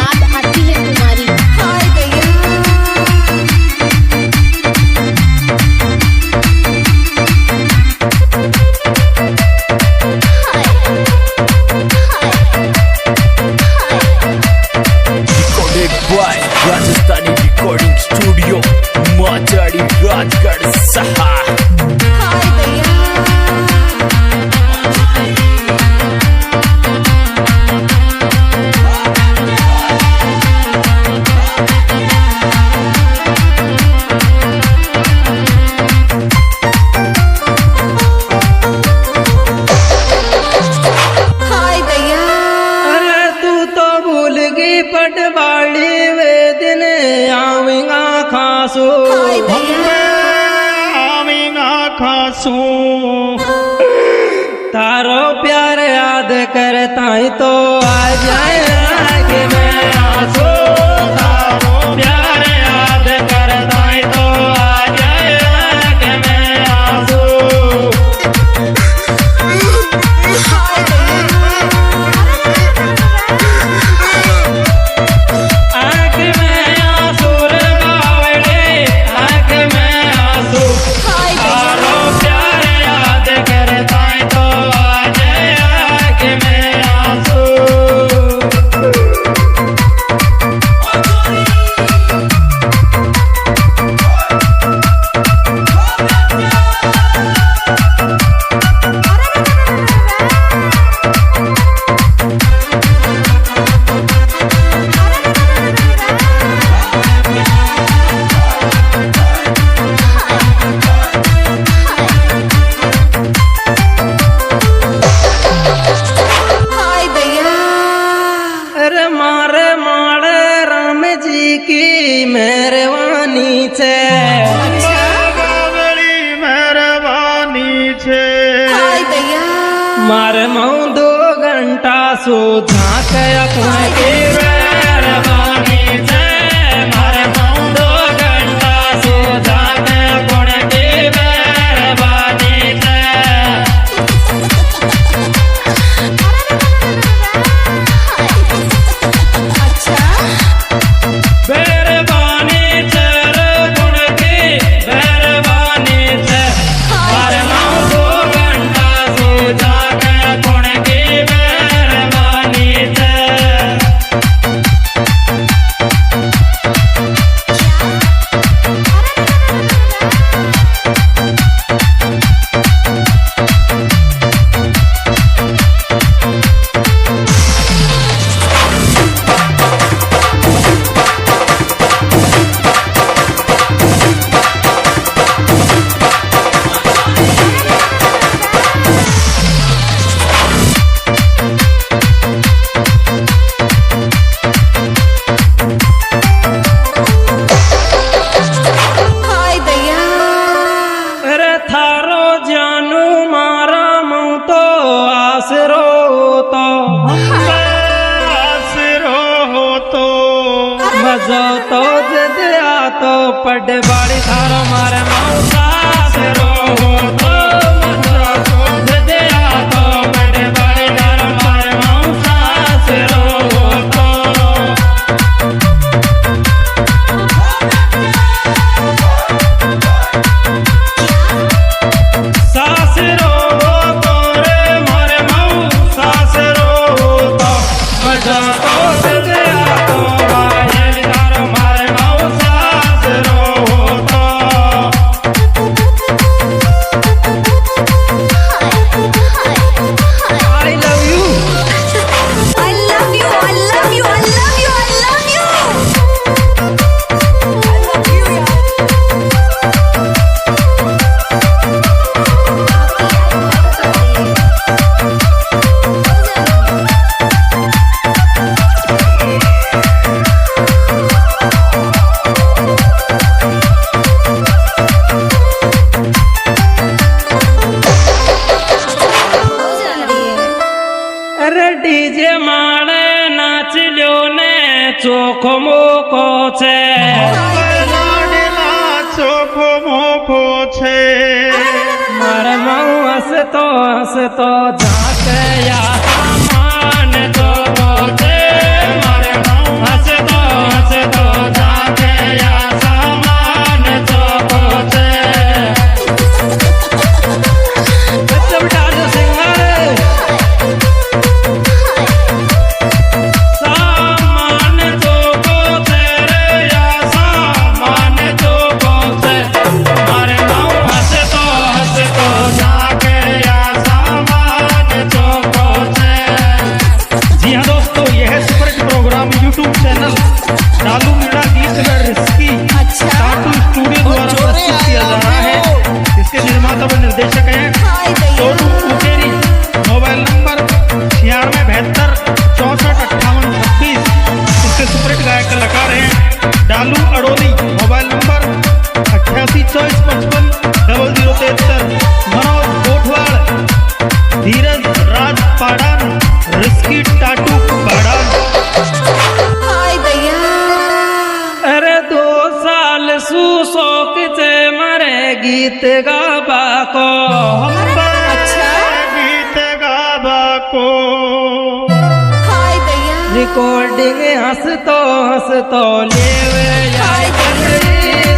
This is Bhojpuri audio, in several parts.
याद आती है तुम्हारी। हाय दैया राजस्थानी रिकॉर्डिंग स्टूडियो माचाड़ी राजगढ़ सहा। हाय दैया हाय दैया अरे तू तो भूल गई पटवाड़ी वे दिन आवेगा खासो हाय दैया आवेगा खासो तारो प्यार याद करता ही तो आ जाए आगे में आंसू तारो प्यार याद करता ही तो आ जाए आगे में आंसू हाय आँख में आंसू रे बावड़े आँख में आंसू तारो प्यार याद करता है तो आ जाए आँख में आंसू। हाय दैया अरे मारे मारे राम जी की मेहरबानी छे बड़ी मेहरबानी छे हाय दैया मारे मऊ 2 घंटा सो झाँक अपना की मेहरबानी छे मारे मऊ 2 घंटा सो झाँक अपना की मेहरबानी छे। अच्छा मेहरबानी तेरे गुण की मेहरबानी से हर माँ 2 घंटा सो जाके गुण की मेहरबानी से। हाय दैया अरे थारो जानू मारा मऊ तो आसरो तो आसरो हो तो मजो तो जदिया तो पड़ बाड़ी थारो मारे मऊ आसरो हो तो मजो तो जदिया तो पड़ बाड़ी थारो मारे मऊ आसरो हो तो। सासरो हो तो रे मारे मऊ सासरो हो तो मजा तो जदिया तो बाहेर थारो मारे मऊ सासरो हो तो। I love you. I love you, I love you, I love you, I love you. I love you यार। अरे डीजे माले नाच लो ने चोखो मोको छे चोखो मोको छे मारे मऊ हंसतो झाके या मान तो छे मारे मऊ यूट्यूब चैनल डालू मीणा गीत व रिस्की अच्छा। टाटू स्टूडियो द्वारा प्रस्तुत किया जा रहा है। इसके निर्माता व निर्देशक हैं हाय दैया सोनू कुकेरी। Mobile number 9672645826। इसके सुपरहिट गायक कलाकार हैं डालू अड़ोली। Mobile number 8824550073। मनोज कोठवाड़, धीरज राज पाड़ान, रिस्की टाटू पाड़ान। हाय दैया अरे 2 साल सुशोक से मरे गीत गाबा को अच्छा। गीत गाबा को हाय दैया रिकॉर्डिंग हंस तो लेवे हाय दैया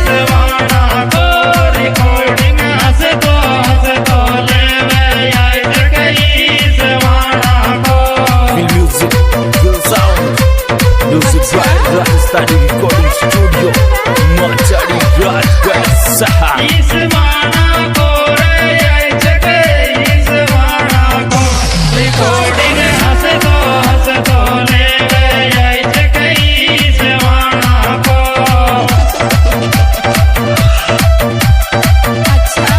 सवाना को रिकॉर्डिंग हंस तो लेवे सवाना को Music, good sound. Music by Rajasthani Recording Studio. Machadi Rajgarh Sahar. इस माना को रे जगे इस माना को रिकॉर्डिंग हंस तो लेवे जगे इस माना को अच्छा।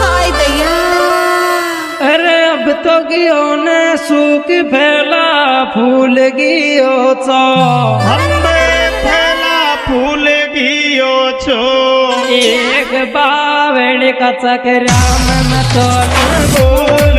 हाय दैया अरे अब तो गियो ने सूख फैला फूल गियो छो हम्बे फैला फूल गियो छो एक बावड़ कचक राम में तो बोल